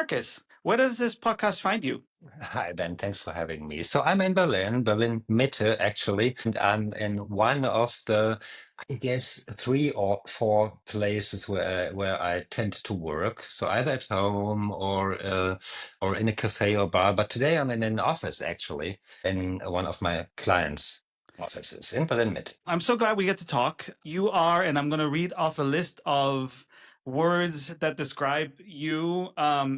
Markus. Where does this podcast find you? Hi, Ben. Thanks for having me. So I'm in Berlin Mitte, actually, and I'm in one of the, I guess, 3 or 4 places where I tend to work. So either at home or in a cafe or bar. But today I'm in an office, actually, in one of my clients' offices in Berlin Mitte. I'm so glad we get to talk. You are, and I'm going to read off a list of words that describe you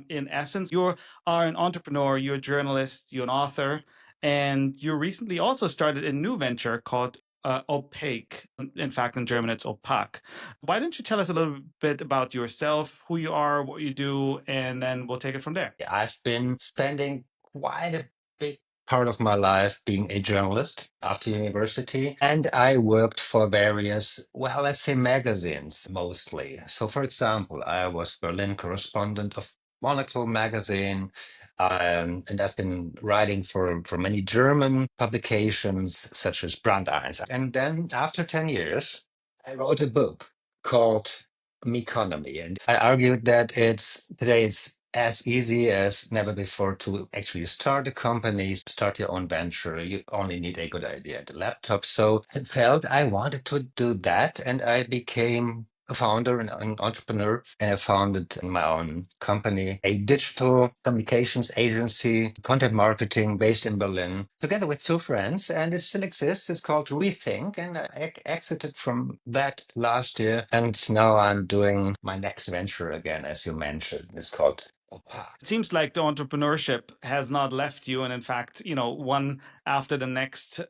in essence. You are an entrepreneur, you're a journalist, you're an author, and you recently also started a new venture called Opaque. In fact, in German, it's Opaque. Why don't you tell us a little bit about yourself, who you are, what you do, and then we'll take it from there. Yeah, I've been spending quite a big part of my life being a journalist after university, and I worked for various, well, let's say magazines mostly. So, for example, I was Berlin correspondent of Monocle magazine, and I've been writing for many German publications such as Brand 1. And then after 10 years, I wrote a book called Meconomy, and I argued that today it's as easy as never before to actually start a company, start your own venture. You only need a good idea and a laptop. So I felt I wanted to do that, and I became a founder and an entrepreneur, and I founded my own company, a digital communications agency, content marketing based in Berlin, together with 2 friends, and it still exists. It's called Rethink, and I exited from that last year, and now I'm doing my next venture again, as you mentioned. It's called It seems like the entrepreneurship has not left you, and in fact, one after the next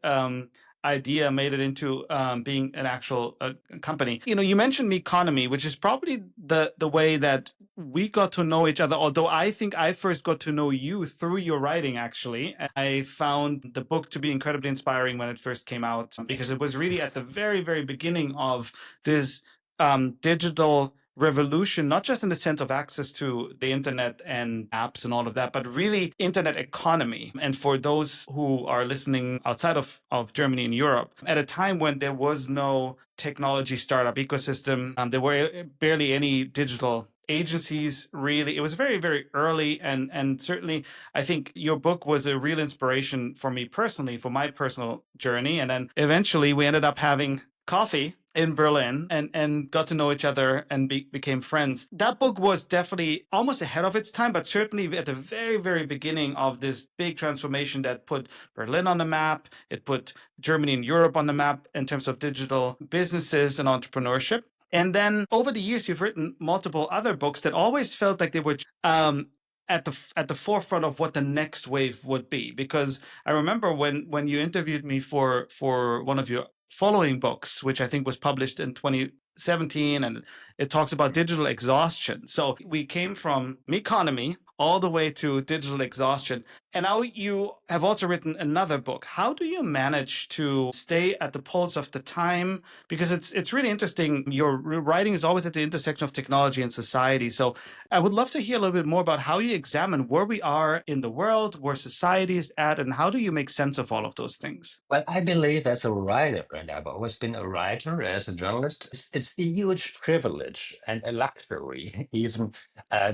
idea made it into being an actual company. You mentioned Meconomy, which is probably the way that we got to know each other. Although I think I first got to know you through your writing. Actually, I found the book to be incredibly inspiring when it first came out because it was really at the very, very beginning of this digital revolution, not just in the sense of access to the internet and apps and all of that, but really internet economy. And for those who are listening outside of Germany and Europe, at a time when there was no technology startup ecosystem, there were barely any digital agencies, really. It was very, very early. And certainly, I think your book was a real inspiration for me personally, for my personal journey. And then eventually we ended up having coffee in Berlin and got to know each other and became friends. That book was definitely almost ahead of its time, but certainly at the very, very beginning of this big transformation that put Berlin on the map. It put Germany and Europe on the map in terms of digital businesses and entrepreneurship. And then over the years, you've written multiple other books that always felt like they were at the forefront of what the next wave would be. Because I remember when you interviewed me for one of your following books, which I think was published in 2017, and it talks about digital exhaustion. So we came from Meconomy all the way to digital exhaustion. And now you have also written another book. How do you manage to stay at the pulse of the time? Because it's really interesting. Your writing is always at the intersection of technology and society. So I would love to hear a little bit more about how you examine where we are in the world, where society is at, and how do you make sense of all of those things? Well, I believe as a writer, and I've always been a writer as a journalist, it's a huge privilege and a luxury, even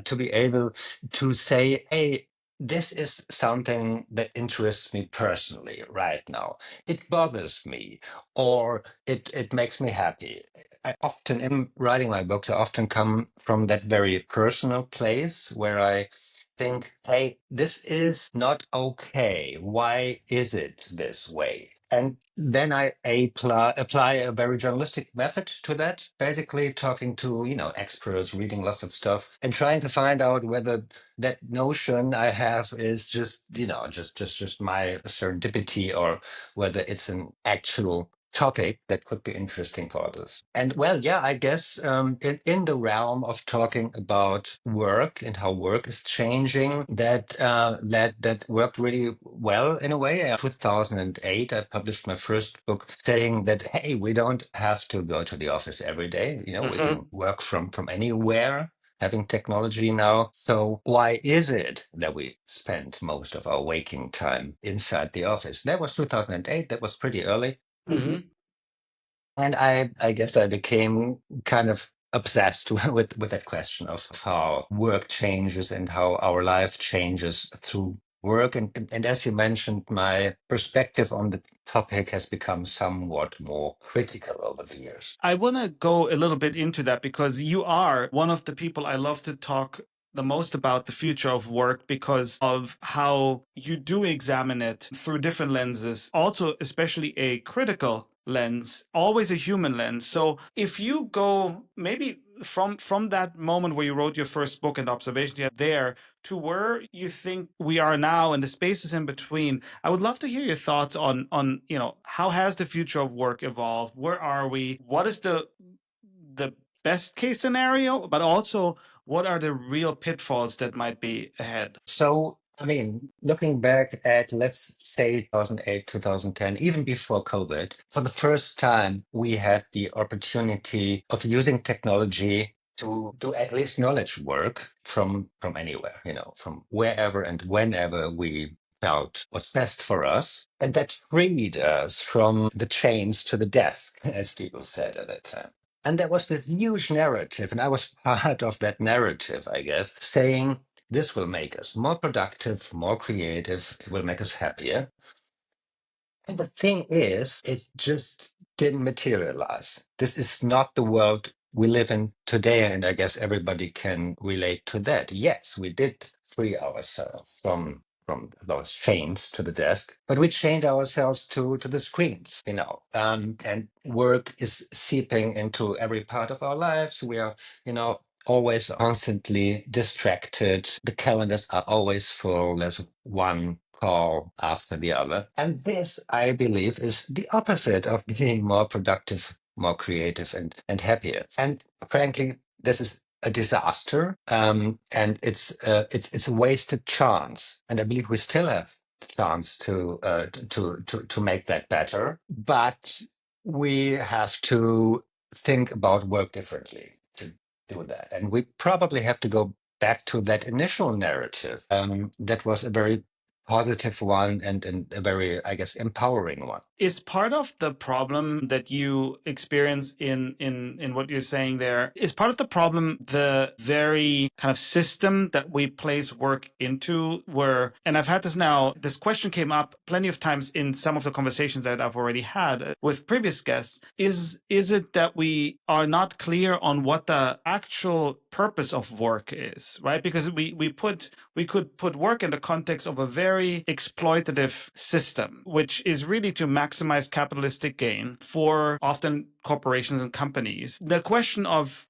to be able to say, hey, this is something that interests me personally right now. It bothers me, or it makes me happy. I often, in writing my books, I often come from that very personal place where I think, hey, this is not okay. Why is it this way? And then I apply a very journalistic method to that, basically talking to, experts, reading lots of stuff, and trying to find out whether that notion I have is just my serendipity, or whether it's an actual topic that could be interesting for others. And well, yeah, I guess in the realm of talking about work and how work is changing, that worked really well in a way. In 2008, I published my first book saying that, hey, we don't have to go to the office every day. We can work from anywhere, having technology now. So why is it that we spend most of our waking time inside the office? That was 2008. That was pretty early. Mm-hmm. And I guess I became kind of obsessed with that question of how work changes and how our life changes through work. And as you mentioned, my perspective on the topic has become somewhat more critical over the years. I want to go a little bit into that because you are one of the people I love to talk the most about the future of work because of how you do examine it through different lenses, also, especially a critical lens, always a human lens. So if you go maybe from that moment where you wrote your first book and observation you had there to where you think we are now and the spaces in between, I would love to hear your thoughts on how has the future of work evolved? Where are we? What is the best case scenario, but also what are the real pitfalls that might be ahead? So, I mean, looking back at, let's say, 2008, 2010, even before COVID, for the first time, we had the opportunity of using technology to do at least knowledge work from anywhere, from wherever and whenever we felt was best for us. And that freed us from the chains to the desk, as people said at that time. And there was this huge narrative, and I was part of that narrative, I guess, saying this will make us more productive, more creative, it will make us happier. And the thing is, it just didn't materialize. This is not the world we live in today, and I guess everybody can relate to that. Yes, we did free ourselves from those chains to the desk, but we chained ourselves to the screens, and work is seeping into every part of our lives. We are, always constantly distracted. The calendars are always full. There's one call after the other. And this, I believe, is the opposite of being more productive, more creative, and happier. And frankly, this is a disaster, and it's a wasted chance. And I believe we still have the chance to make that better, but we have to think about work differently to do that. And we probably have to go back to that initial narrative. That was a very positive one and a very, I guess, empowering one. Is part of the problem that you experience in what you're saying there, is part of the problem the very kind of system that we place work into, where, and I've had this question came up plenty of times in some of the conversations that I've already had with previous guests, is it that we are not clear on what the actual purpose of work is, right? Because we could put work in the context of a very exploitative system, which is really to maximize capitalistic gain for often corporations and companies. The question of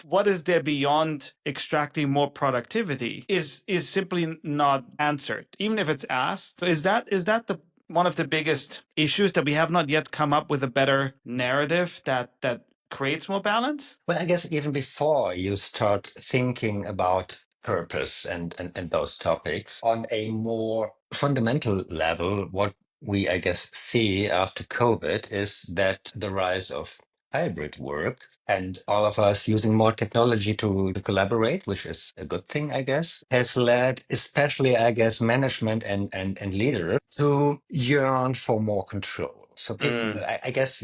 what is there beyond extracting more productivity is simply not answered, even if it's asked. So is that the one of the biggest issues, that we have not yet come up with a better narrative that creates more balance? Well, I guess even before you start thinking about purpose and those topics on a more fundamental level, what we, I guess, see after COVID is that the rise of hybrid work and all of us using more technology to collaborate, which is a good thing, I guess, has led, especially, I guess, management and leaders to yearn for more control. So people, I guess,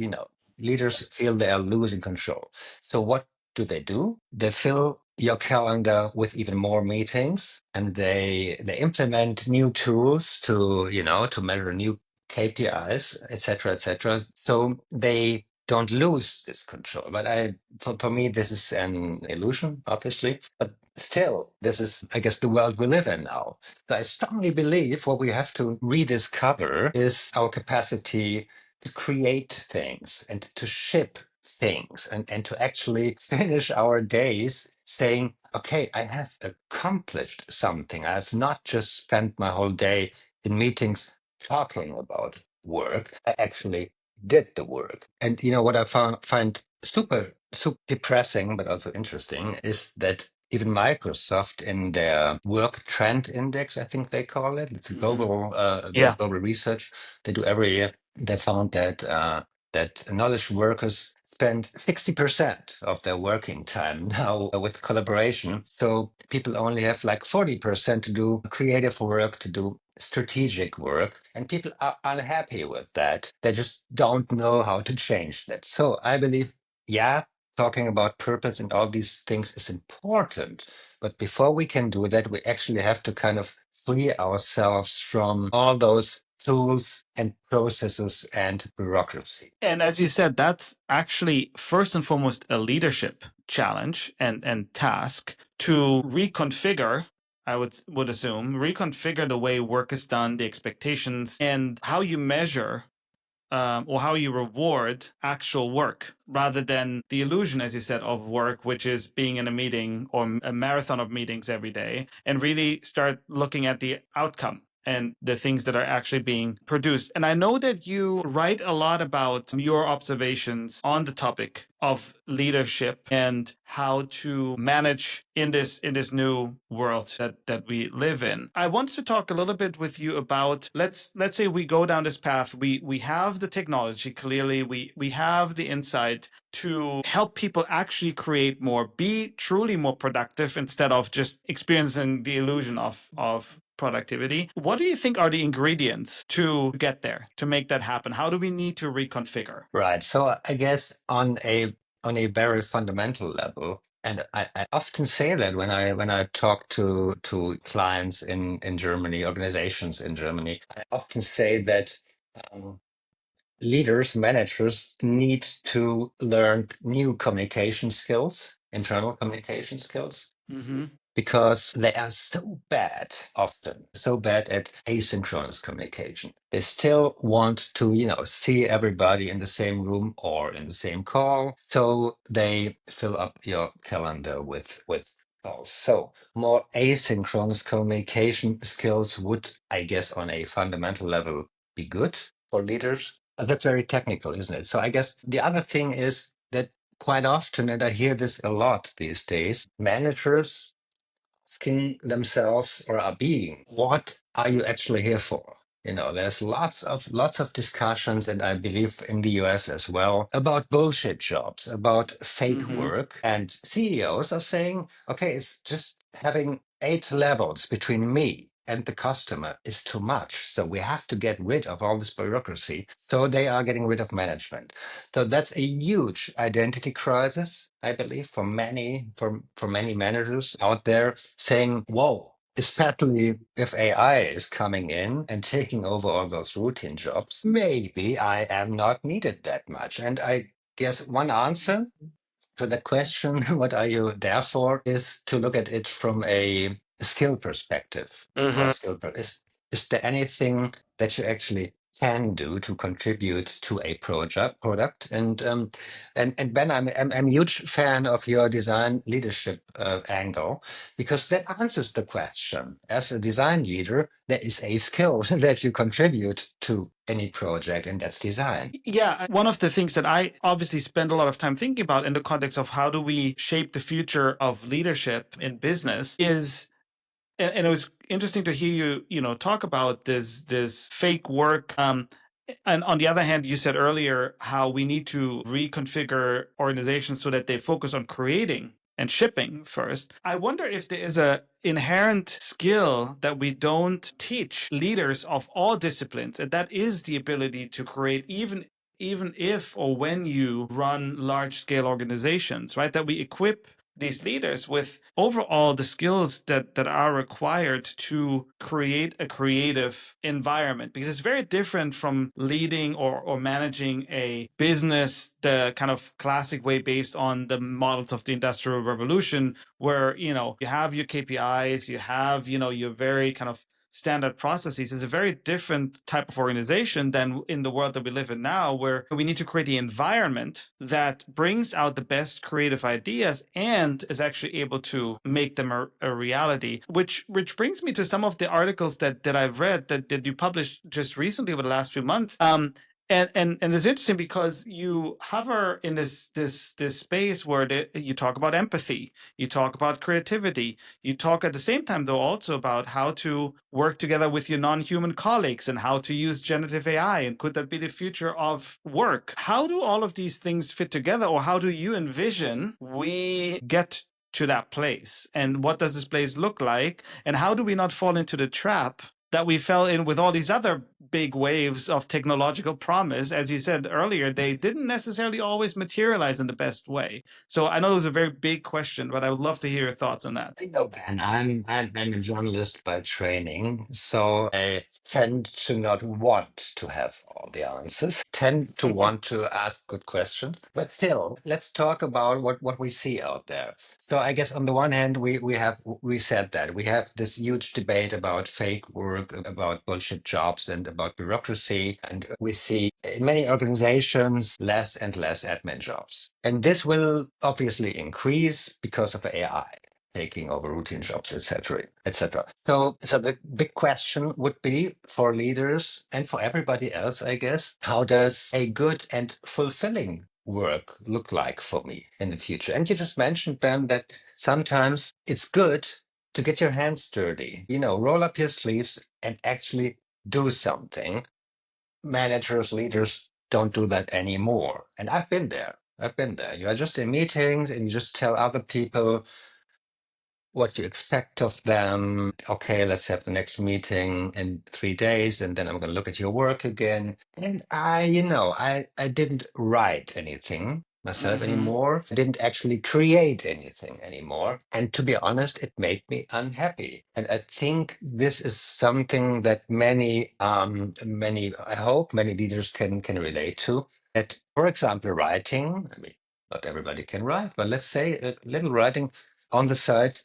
leaders feel they are losing control. So what do? They fill your calendar with even more meetings, and they implement new tools to measure new KPIs, etc., etc. So they don't lose this control. But for me, this is an illusion, obviously. But still, this is, I guess, the world we live in now. So I strongly believe what we have to rediscover is our capacity to create things and to ship things and to actually finish our days saying, okay, I have accomplished something. I have not just spent my whole day in meetings talking about work. I actually did the work. And what I find super depressing, but also interesting, is that even Microsoft, in their work trend index, I think they call it, it's a global, Yeah. global research they do every year. They found that knowledge workers spend 60% of their working time now with collaboration. So people only have like 40% to do creative work, to do strategic work, and people are unhappy with that. They just don't know how to change that. So I believe, yeah, talking about purpose and all these things is important. But before we can do that, we actually have to kind of free ourselves from all those tools and processes and bureaucracy. And as you said, that's actually first and foremost a leadership challenge and task to reconfigure. I would assume reconfigure the way work is done, the expectations, and how you measure or how you reward actual work rather than the illusion, as you said, of work, which is being in a meeting or a marathon of meetings every day, and really start looking at the outcome and the things that are actually being produced. And I know that you write a lot about your observations on the topic of leadership and how to manage in this new world that we live in. I wanted to talk a little bit with you about let's say we go down this path. We have the technology, clearly we have the insight to help people actually create more, be truly more productive instead of just experiencing the illusion of productivity. What do you think are the ingredients to get there, to make that happen? How do we need to reconfigure? Right. So I guess on a very fundamental level, and I often say that when I talk to clients in Germany, organizations in Germany, I often say that leaders, managers need to learn new communication skills, internal communication skills, Mm-hmm. because they are so bad, often so bad at asynchronous communication. They still want to, see everybody in the same room or in the same call. So they fill up your calendar with calls. So more asynchronous communication skills would, I guess, on a fundamental level be good for leaders. That's very technical, isn't it? So I guess the other thing is that quite often, and I hear this a lot these days, managers asking themselves or are being, what are you actually here for? There's lots of discussions, and I believe in the US as well, about bullshit jobs, about fake Mm-hmm. work. And CEOs are saying, okay, it's just having 8 levels between me and the customer is too much. So we have to get rid of all this bureaucracy. So they are getting rid of management. So that's a huge identity crisis, I believe, for many managers out there saying, whoa, especially if AI is coming in and taking over all those routine jobs, maybe I am not needed that much. And I guess one answer to the question, what are you there for, is to look at it from a skill perspective. Mm-hmm. Is there anything that you actually can do to contribute to a product? And Ben, I'm a huge fan of your design leadership angle, because that answers the question. As a design leader, there is a skill that you contribute to any project, and that's design. Yeah, one of the things that I obviously spend a lot of time thinking about in the context of how do we shape the future of leadership in business is, and it was interesting to hear talk about this fake work. And on the other hand, you said earlier how we need to reconfigure organizations so that they focus on creating and shipping first. I wonder if there is a inherent skill that we don't teach leaders of all disciplines, and that is the ability to create even if or when you run large scale organizations, right? That we equip these leaders with overall the skills that are required to create a creative environment, because it's very different from leading or managing a business the kind of classic way based on the models of the Industrial Revolution, where you have your KPIs, you have your very kind of standard processes. Is a very different type of organization than in the world that we live in now, where we need to create the environment that brings out the best creative ideas and is actually able to make them a reality. Which brings me to some of the articles that I've read that you published just recently over the last few months. And it's interesting because you hover in this space where you talk about empathy, you talk about creativity, you talk at the same time though also about how to work together with your non-human colleagues and how to use generative AI, and could that be the future of work? How do all of these things fit together, or how do you envision we get to that place? And what does this place look like? And how do we not fall into the trap that we fell in with all these other big waves of technological promise, as you said earlier, they didn't necessarily always materialize in the best way. So I know it was a very big question, but I would love to hear your thoughts on that. I know, Ben. I'm a journalist by training, so I tend to not want to have all the answers. Tend to want to ask good questions, but still, let's talk about what we see out there. So I guess on the one hand, we said that we have this huge debate about fake work, about bullshit jobs, and about bureaucracy, and we see in many organizations less and less admin jobs, and this will obviously increase because of AI taking over routine jobs, etc., etc. So the big question would be for leaders and for everybody else, I guess, how does a good and fulfilling work look like for me in the future? And you just mentioned, Ben, that sometimes it's good to get your hands dirty, roll up your sleeves and actually do something. Managers, leaders don't do that anymore. And I've been there. I've been there. You are just in meetings and you just tell other people what you expect of them. Okay, let's have the next meeting in 3 days, and then I'm going to look at your work again. And I didn't write anything myself anymore. I didn't actually create anything anymore. And to be honest, it made me unhappy. And I think this is something that I hope many leaders can relate to. That, for example, writing, I mean, not everybody can write, but let's say a little writing on the side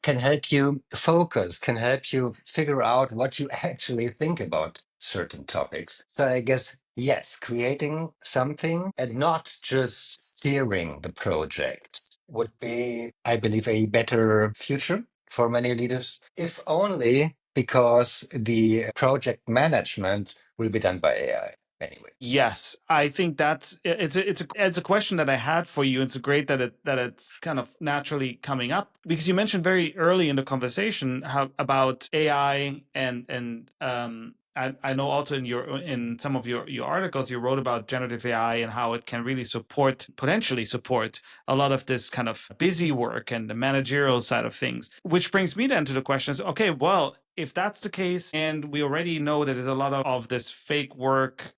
can help you focus, can help you figure out what you actually think about certain topics. So I guess, yes, creating something and not just steering the project would be, I believe, a better future for many leaders, if only because the project management will be done by AI anyway. Yes, I think it's a question that I had for you. It's great that it's kind of naturally coming up because you mentioned very early in the conversation about AI and I know also in some of your articles you wrote about generative AI and how it can really potentially support a lot of this kind of busy work and the managerial side of things. Which brings me then to the questions. Okay, well, if that's the case, and we already know that there's a lot of this fake work,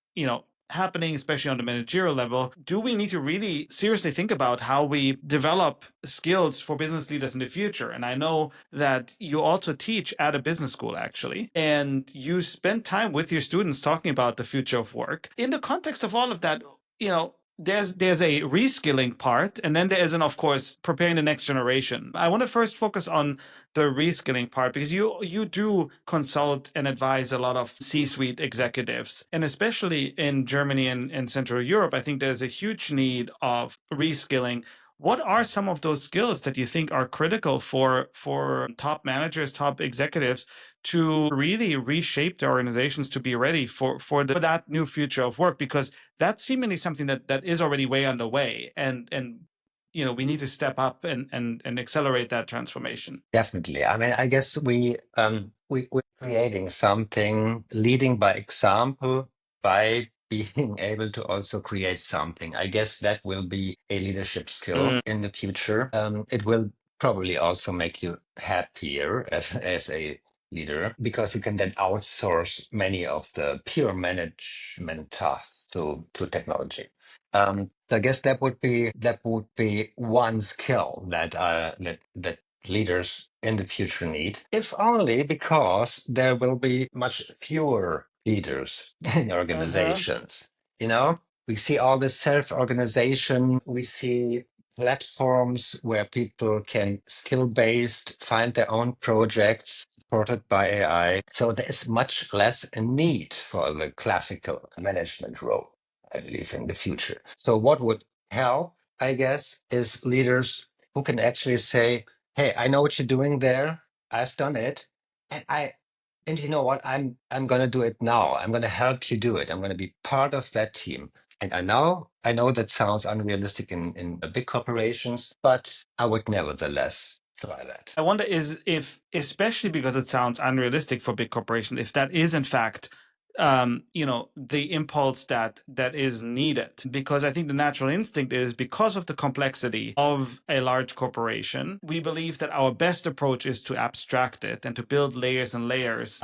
happening, especially on the managerial level, do we need to really seriously think about how we develop skills for business leaders in the future? And I know that you also teach at a business school, actually, and you spend time with your students talking about the future of work. In the context of all of that, there's a reskilling part, and then there is of course, preparing the next generation. I want to first focus on the reskilling part because you do consult and advise a lot of C-suite executives, and especially in Germany and Central Europe, I think there's a huge need of reskilling. What are some of those skills that you think are critical for top managers, top executives to really reshape their organizations to be ready for that new future of work? Because that's seemingly something that is already way underway, and we need to step up and accelerate that transformation. Definitely. I mean, I guess we're creating something, leading by example, by being able to also create something. I guess that will be a leadership skill in the future. It will probably also make you happier as a leader because you can then outsource many of the pure management tasks to technology. So I guess that would be one skill that leaders in the future need, if only because there will be much fewer leaders in organizations. We see all this self-organization. We see platforms where people can skill-based find their own projects supported by AI. So there is much less a need for the classical management role, I believe, in the future. So what would help, I guess, is leaders who can actually say, hey, I know what you're doing there. I've done it. And you know what? I'm gonna do it now. I'm gonna help you do it. I'm gonna be part of that team. And I know that sounds unrealistic in big corporations, but I would nevertheless try that. I wonder if, especially because it sounds unrealistic for big corporations, if that is in fact, the impulse that is needed. Because I think the natural instinct is, because of the complexity of a large corporation, we believe that our best approach is to abstract it and to build layers and layers,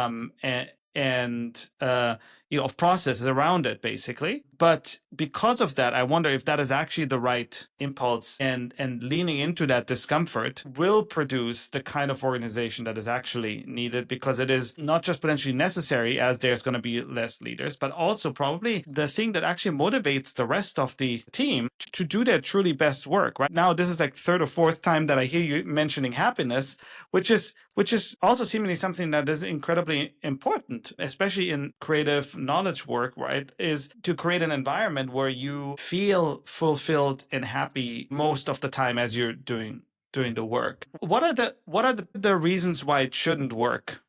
and of processes around it, basically. But because of that, I wonder if that is actually the right impulse, and leaning into that discomfort will produce the kind of organization that is actually needed, because it is not just potentially necessary, as there's going to be less leaders, but also probably the thing that actually motivates the rest of the team to do their truly best work. Right now, this is like third or fourth time that I hear you mentioning happiness, which is also seemingly something that is incredibly important, especially in creative knowledge work, right? Is to create an environment where you feel fulfilled and happy most of the time as you're doing the work. What are the reasons why it shouldn't work?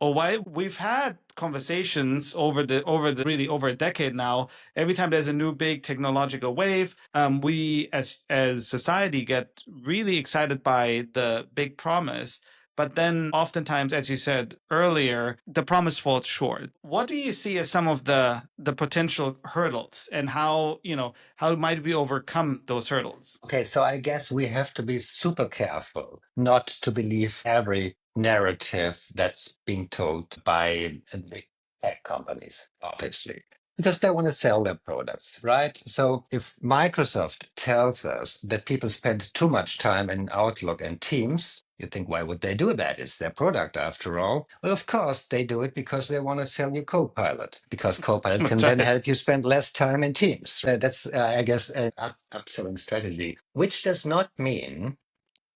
Or why we've had conversations over a decade now. Every time there's a new big technological wave, we as society get really excited by the big promise. But then oftentimes, as you said earlier, the promise falls short. What do you see as some of the potential hurdles, and how might we overcome those hurdles? Okay, so I guess we have to be super careful not to believe every narrative that's being told by big tech companies, obviously, because they want to sell their products, right? So if Microsoft tells us that people spend too much time in Outlook and Teams, you think, why would they do that? It's their product after all. Well, of course, they do it because they want to sell you Copilot, because Copilot can That's then right. help you spend less time in Teams. That's, I guess, an upselling strategy, which does not mean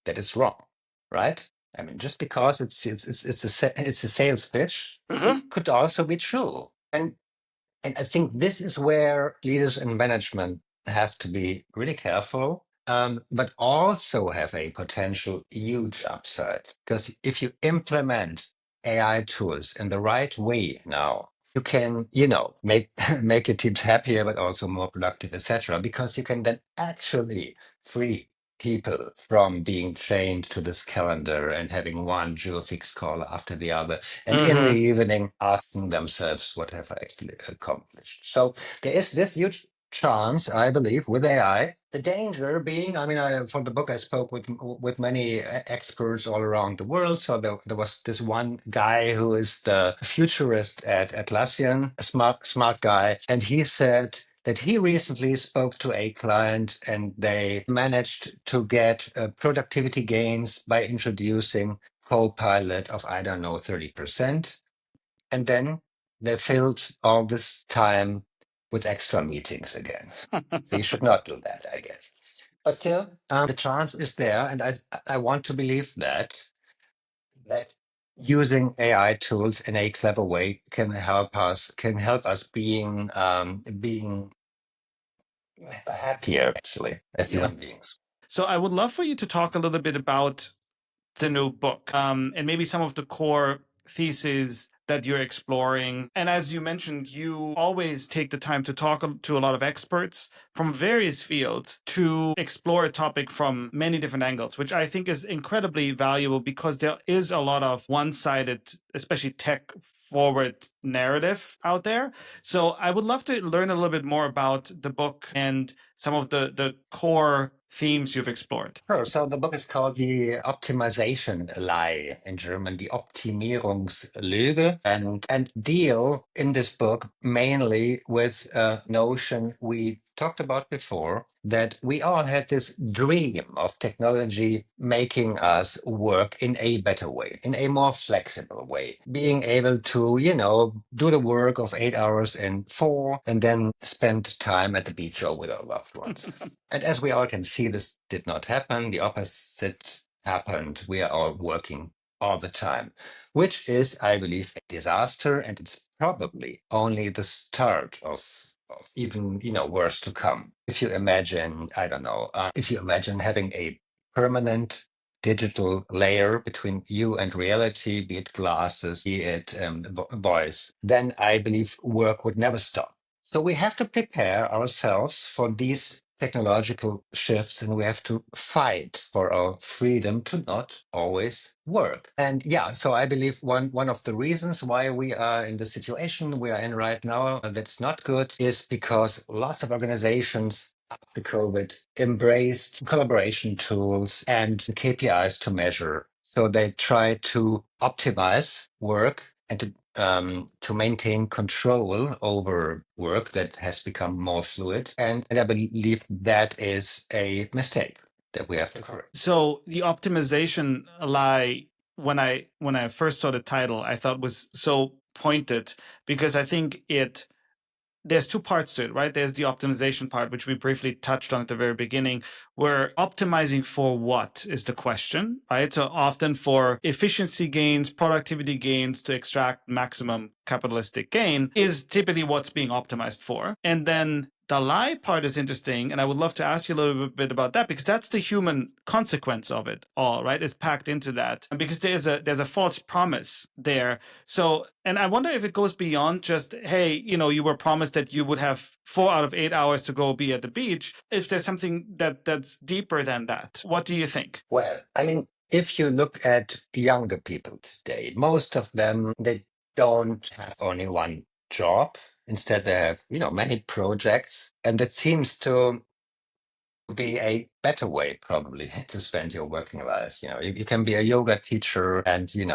that it's wrong, right? I mean, just because it's a sales pitch, it could also be true. And I think this is where leaders and management have to be really careful, but also have a potential huge upside. Because if you implement AI tools in the right way now, you can, make make your teams happier, but also more productive, etc. Because you can then actually free people from being chained to this calendar and having one dual fixed call after the other, and in the evening asking themselves, what have I actually accomplished? So there is this huge chance, I believe, with AI. The danger being, I mean, for the book, I spoke with many experts all around the world. So there was this one guy who is the futurist at Atlassian, a smart guy, and he said that he recently spoke to a client and they managed to get productivity gains by introducing Copilot of, I don't know, 30%. And then they filled all this time with extra meetings again. So you should not do that, I guess. But still, the chance is there. And I want to believe that using AI tools in a clever way can help us being happier, actually, as Yeah. human beings. So I would love for you to talk a little bit about the new book, and maybe some of the core theses that you're exploring. And as you mentioned, you always take the time to talk to a lot of experts from various fields to explore a topic from many different angles, which I think is incredibly valuable, because there is a lot of one-sided, especially tech forward narrative out there. So I would love to learn a little bit more about the book and some of the core themes you've explored. Sure. So the book is called The Optimization Lie, in German, Die Optimierungslüge, and deal in this book mainly with a notion we talked about before, that we all had this dream of technology making us work in a better way, in a more flexible way, being able to, do the work of 8 hours in four and then spend time at the beach or with our loved ones. And as we all can see, this did not happen. The opposite happened. We are all working all the time, which is, I believe, a disaster. And it's probably only the start of even, worse to come. If you imagine, I don't know, if you imagine having a permanent digital layer between you and reality, be it glasses, be it voice, then I believe work would never stop. So we have to prepare ourselves for these technological shifts, and we have to fight for our freedom to not always work. And yeah, so I believe one of the reasons why we are in the situation we are in right now that's not good is because lots of organizations after COVID embraced collaboration tools and KPIs to measure. So they try to optimize work and to to maintain control over work that has become more fluid. And I believe that is a mistake that we have to correct. So the optimization lie, when I first saw the title, I thought was so pointed, because I think there's two parts to it, right? There's the optimization part, which we briefly touched on at the very beginning, where optimizing for what is the question, right? So often for efficiency gains, productivity gains, to extract maximum capitalistic gain is typically what's being optimized for. And then the lie part is interesting, and I would love to ask you a little bit about that, because that's the human consequence of it all, right? It's packed into that, and because there's a false promise there. So, and I wonder if it goes beyond just, hey, you were promised that you would have 4 out of 8 hours to go be at the beach. If there's something that's deeper than that, what do you think? Well, I mean, if you look at younger people today, most of them, they don't have only one job. Instead, they have, many projects. And that seems to be a better way probably to spend your working life. You can be a yoga teacher, and you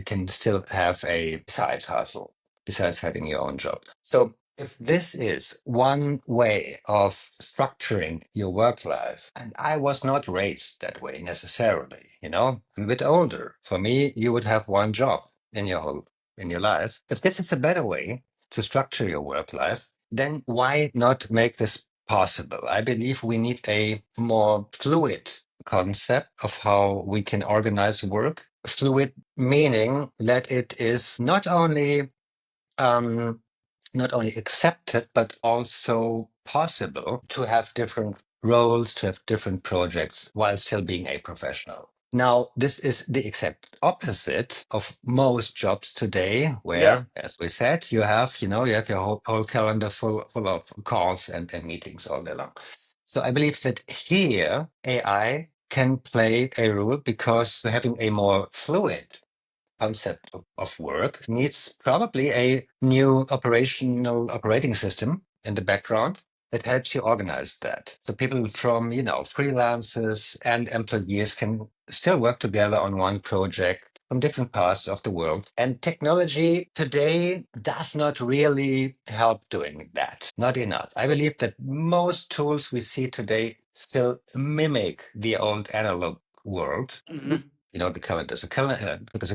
can still have a side hustle besides having your own job. So if this is one way of structuring your work life, and I was not raised that way necessarily, I'm a bit older. For me, you would have one job in your life. If this is a better way to structure your work life, then why not make this possible? I believe we need a more fluid concept of how we can organize work. Fluid meaning that it is not only accepted, but also possible to have different roles, to have different projects while still being a professional. Now, this is the exact opposite of most jobs today, Yeah. where, as we said, you have your whole calendar full of calls and meetings all day long. So I believe that here AI can play a role, because having a more fluid concept of work needs probably a new operating system in the background that helps you organize that. So people from, freelancers and employees can still work together on one project from different parts of the world. And technology today does not really help doing that. Not enough. I believe that most tools we see today still mimic the old analog world. Mhm. The calendar is a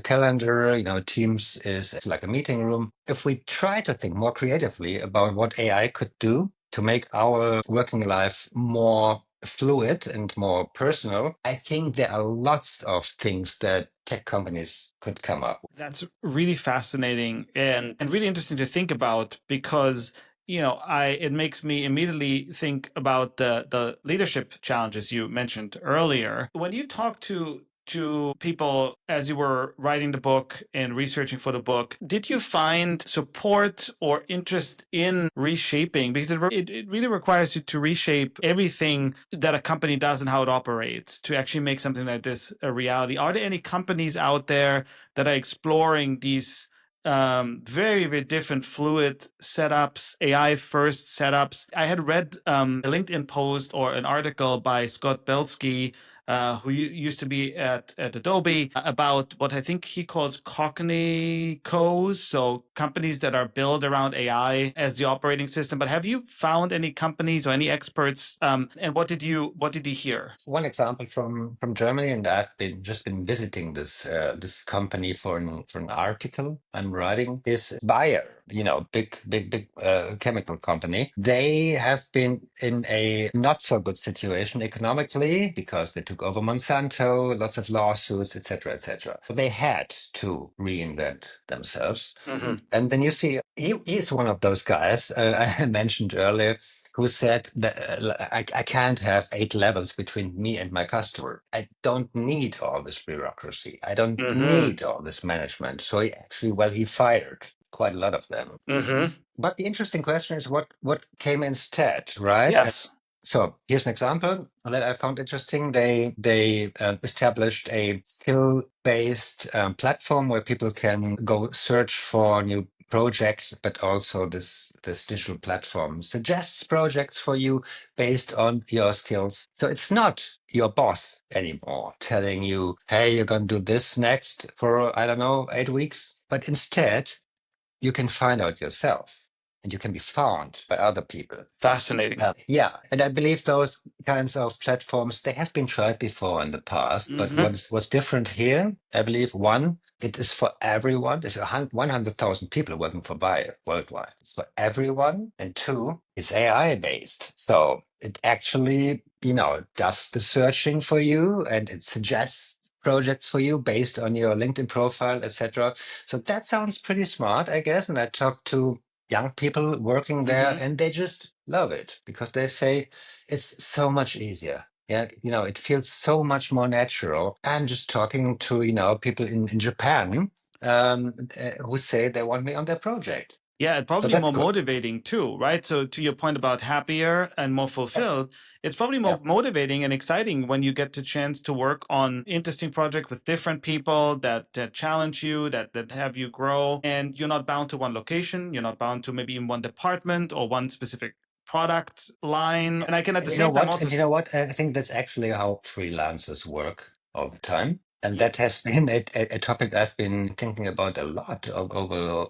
calendar. Teams is like a meeting room. If we try to think more creatively about what AI could do to make our working life more fluid and more personal, I think there are lots of things that tech companies could come up with. That's really fascinating and really interesting to think about, because it makes me immediately think about the leadership challenges you mentioned earlier. When you talk to people as you were writing the book and researching for the book, did you find support or interest in reshaping? Because it really requires you to reshape everything that a company does and how it operates to actually make something like this a reality. Are there any companies out there that are exploring these very, very different fluid setups, AI first setups? I had read a LinkedIn post or an article by Scott Belsky, who used to be at Adobe, about what I think he calls cognicos, so companies that are built around AI as the operating system. But have you found any companies or any experts? And what did you hear? One example from Germany, and I've just been visiting this company for an article I'm writing, is Bayer. Big chemical company. They have been in a not so good situation economically because they took over Monsanto, lots of lawsuits, etc., etc. So they had to reinvent themselves. Mm-hmm. And then you see, he's one of those guys I mentioned earlier, who said that I can't have 8 levels between me and my customer. I don't need all this bureaucracy. I don't Mm-hmm. need all this management. So he fired quite a lot of them. Mm-hmm. But the interesting question is what came instead, right? Yes. So here's an example that I found interesting. They established a skill-based platform where people can go search for new projects, but also this digital platform suggests projects for you based on your skills. So it's not your boss anymore telling you, hey, you're going to do this next for, I don't know, 8 weeks. But instead, you can find out yourself and you can be found by other people. Fascinating. Yeah, and I believe those kinds of platforms, they have been tried before in the past, but Hmm. what's different here, I believe, one, it is for everyone. There's 100,000 people working for Bayer worldwide. It's for everyone. And two, it's AI based. So it actually, does the searching for you and it suggests projects for you based on your LinkedIn profile, etc. So that sounds pretty smart, I guess. And I talked to young people working there Hmm. and they just love it because they say it's so much easier. Yeah, it feels so much more natural. I'm just talking to, people in Japan who say they want me on their project. Yeah, and So probably that's more good. motivating too, right? So to your point about happier and more Yeah. fulfilled, it's probably Yeah. more motivating and exciting when you get the chance to work on interesting project with different people that challenge you, that have you grow, and you're not bound to one location, you're not bound to maybe in one department or one specific product line. Yeah. And I can at And the you know same time what? also And you know what? I think that's actually how freelancers work all the time. And that has been a topic I've been thinking about a lot over,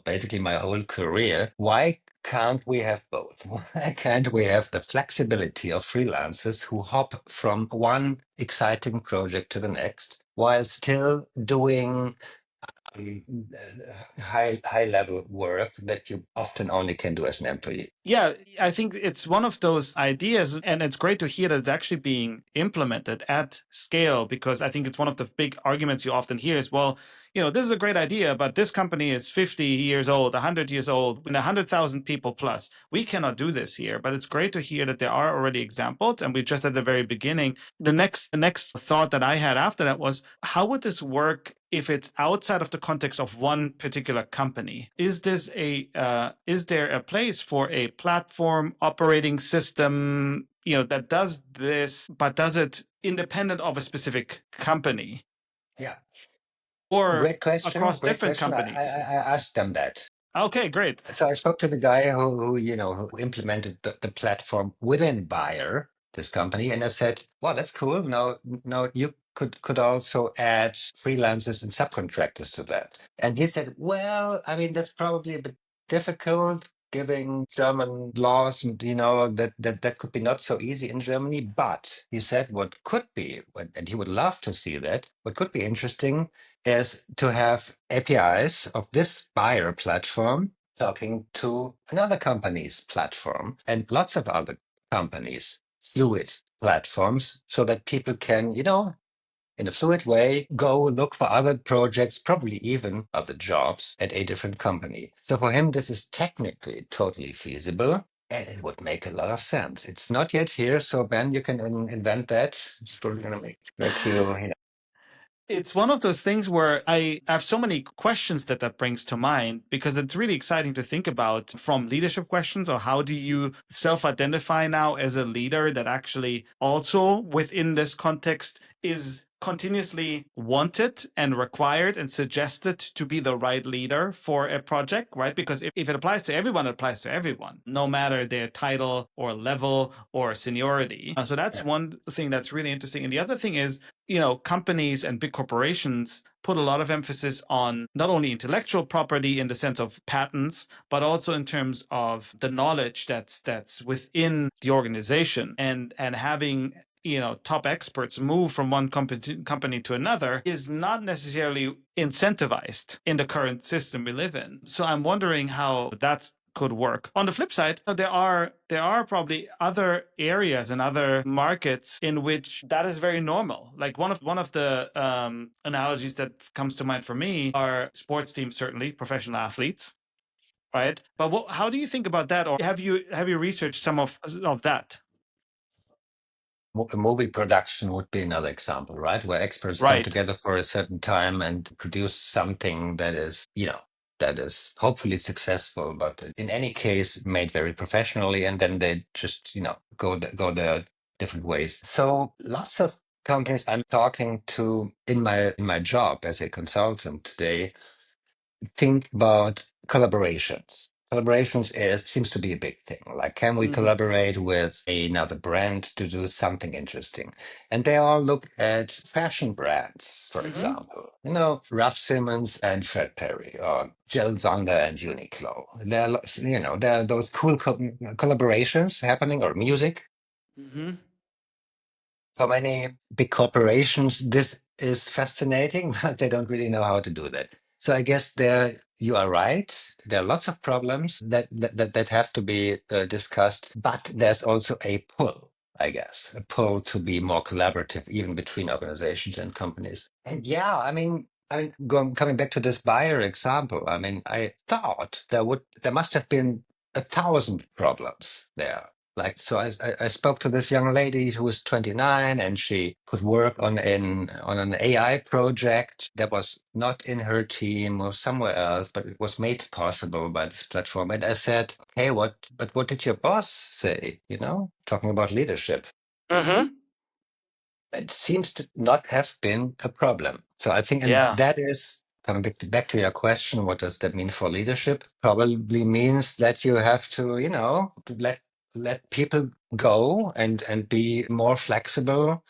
basically my whole career. Why can't we have both? Why can't we have the flexibility of freelancers who hop from one exciting project to the next while still doing um, high level work that you often only can do as an employee? Yeah, I think it's one of those ideas, and it's great to hear that it's actually being implemented at scale because I think it's one of the big arguments you often hear is, well, this is a great idea, but this company is 50 years old, 100 years old, and 100,000 people plus. We cannot do this here, but it's great to hear that there are already examples, and we're just at the very beginning. The next thought that I had after that was, how would this work if it's outside of the context of one particular company? Is there a place for a platform operating system, that does this, but does it independent of a specific company Yeah. or Great question. across Great different question. companies? I asked them that. Okay, great. So I spoke to the guy who implemented the platform within Bayer, this company, and I said, "Well, that's cool. Now you could also add freelancers and subcontractors to that." And he said, "Well, I mean, that's probably a bit difficult." Giving German laws, and that could be not so easy in Germany. But he said what could be, and he would love to see that, what could be interesting is to have APIs of this buyer platform talking to another company's platform and lots of other companies, fluid platforms, so that people can, in a fluid way, go look for other projects, probably even other jobs at a different company. So for him, this is technically totally feasible. And it would make a lot of sense. It's not yet here, so Ben, you can invent that. It's probably going to make you. It's one of those things where I have so many questions that brings to mind because it's really exciting to think about from leadership questions or how do you self-identify now as a leader that actually also within this context is continuously wanted and required and suggested to be the right leader for a project, right? Because if it applies to everyone, it applies to everyone, no matter their title or level or seniority. So that's one thing that's really interesting. And the other thing is, companies and big corporations put a lot of emphasis on not only intellectual property in the sense of patents, but also in terms of the knowledge that's within the organization and having top experts move from one company to another is not necessarily incentivized in the current system we live in. So I'm wondering how that could work. On the flip side, there are probably other areas and other markets in which that is very normal. Like one of the analogies that comes to mind for me are sports teams, certainly professional athletes, right? But how do you think about that, or have you researched some of that? A movie production would be another example, right? Where experts come Right. together for a certain time and produce something that is hopefully successful, but in any case made very professionally, and then they just, go their different ways. So lots of companies I'm talking to in my job as a consultant today, think about collaborations. Collaborations seems to be a big thing. Like, can we Mhm. collaborate with another brand to do something interesting? And they all look at fashion brands, for Mhm. example. You know, Raf Simons and Fred Perry, or Jill Zander and Uniqlo. There are those cool collaborations happening, or music. Mhm. So many big corporations, this is fascinating, but they don't really know how to do that. So I guess there you are right. There are lots of problems that have to be discussed, but there's also a pull, I guess, a pull to be more collaborative, even between organizations and companies. And yeah, coming back to this buyer example, I mean, I thought there must have been 1,000 problems there. Like, so I spoke to this young lady who was 29, and she could work on an AI project that was not in her team or somewhere else, but it was made possible by this platform. And I said, "Okay, what did your boss say? You know, talking about leadership." Mhm. It seems to not have been a problem. So I think, and Yeah. that is coming back to your question, what does that mean for leadership? Probably means that you have to, to let people go and be more flexible,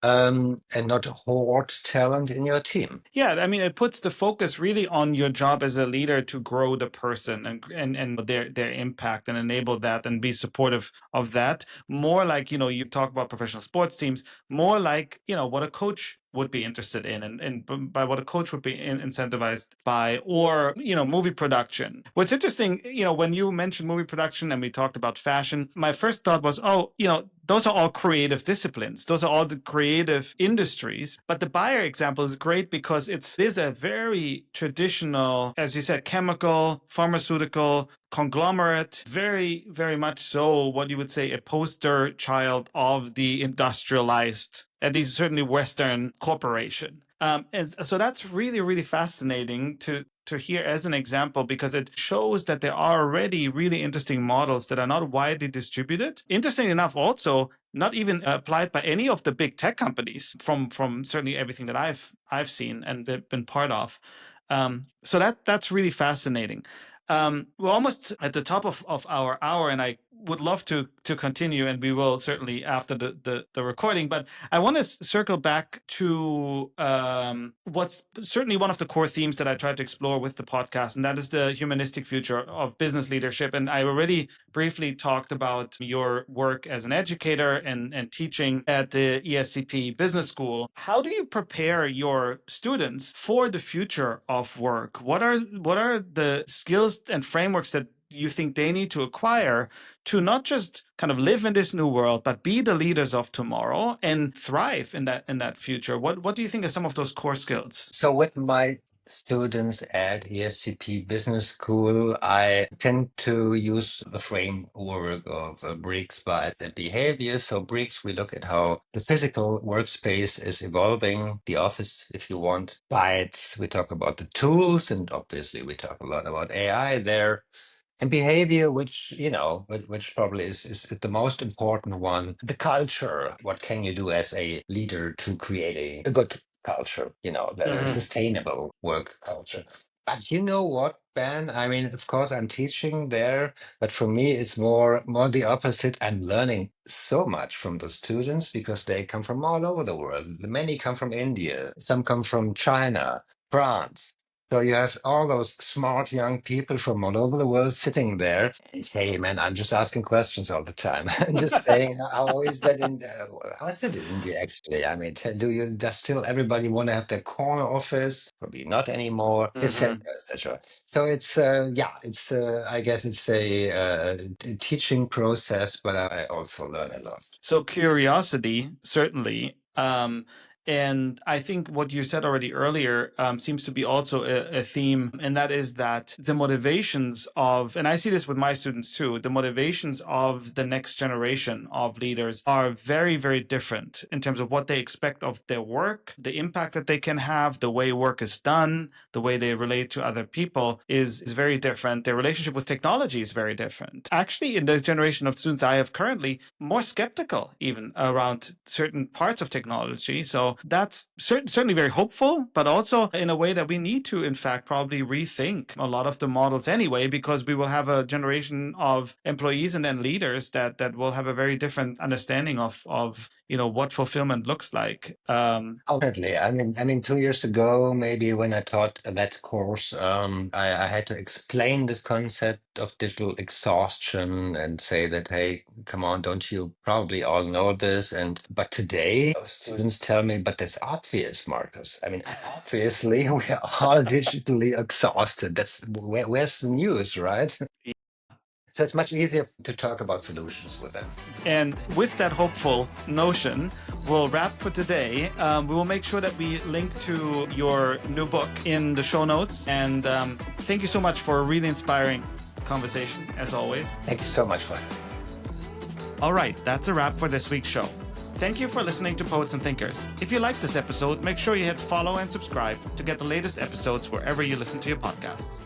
and not hoard talent in your team. Yeah, I mean, it puts the focus really on your job as a leader to grow the person and their impact and enable that and be supportive of that. More like, you talk about professional sports teams, more like, what a coach would be interested in and by what a coach would be incentivized by, or, movie production. What's interesting, when you mentioned movie production and we talked about fashion, my first thought was, oh, those are all creative disciplines. Those are all the creative industries. But the buyer example is great because it is a very traditional, as you said, chemical, pharmaceutical conglomerate, very, very much so what you would say a poster child of the industrialized, at least certainly Western corporation. And so that's really, really fascinating to hear as an example, because it shows that there are already really interesting models that are not widely distributed. Interesting enough, also not even applied by any of the big tech companies from certainly everything that I've seen and been part of. So that's really fascinating. We're almost at the top of our hour, and I would love to continue, and we will certainly after the recording. But I want to circle back to what's certainly one of the core themes that I tried to explore with the podcast, and that is the humanistic future of business leadership. And I already briefly talked about your work as an educator and teaching at the ESCP Business School. How do you prepare your students for the future of work? What are the skills and frameworks that you think they need to acquire to not just kind of live in this new world, but be the leaders of tomorrow and thrive in that future? What do you think are some of those core skills? So with my students at ESCP Business School, I tend to use the framework of Briggs, Bites, and Behavior. So Briggs, we look at how the physical workspace is evolving, the office, if you want. Bites, we talk about the tools, and obviously we talk a lot about AI there. And behavior, which probably is the most important one, the culture. What can you do as a leader to create a good culture, a Mhm. sustainable work culture? But you know what, Ben? I mean, of course, I'm teaching there, but for me, it's more the opposite. I'm learning so much from the students because they come from all over the world. Many come from India, some come from China, France. So you have all those smart young people from all over the world sitting there. And hey, man, I'm just asking questions all the time. I'm just saying, how is that in India actually? I mean, does still everybody want to have their corner office? Probably not anymore, etc., Mhm. etc. So I guess it's a teaching process, but I also learn a lot. So curiosity, certainly. And I think what you said already earlier seems to be also a theme, and that is that the motivations of, and I see this with my students too, the motivations of the next generation of leaders are very, very different in terms of what they expect of their work, the impact that they can have, the way work is done, the way they relate to other people is very different. Their relationship with technology is very different. Actually, in the generation of students I have currently, more skeptical even around certain parts of technology. So that's certainly very hopeful, but also in a way that we need to, in fact, probably rethink a lot of the models anyway, because we will have a generation of employees and then leaders that will have a very different understanding of what fulfillment looks like. Definitely. I mean, 2 years ago, maybe when I taught that course, I had to explain this concept of digital exhaustion and say that, hey, come on, don't you probably all know this? But today, students tell me, but that's obvious, Markus. I mean, obviously, we are all digitally exhausted. Where's the news, right? So it's much easier to talk about solutions with them. And with that hopeful notion, we'll wrap for today. We will make sure that we link to your new book in the show notes. And thank you so much for a really inspiring conversation, as always. Thank you so much for it. All right, that's a wrap for this week's show. Thank you for listening to Poets and Thinkers. If you liked this episode, make sure you hit follow and subscribe to get the latest episodes wherever you listen to your podcasts.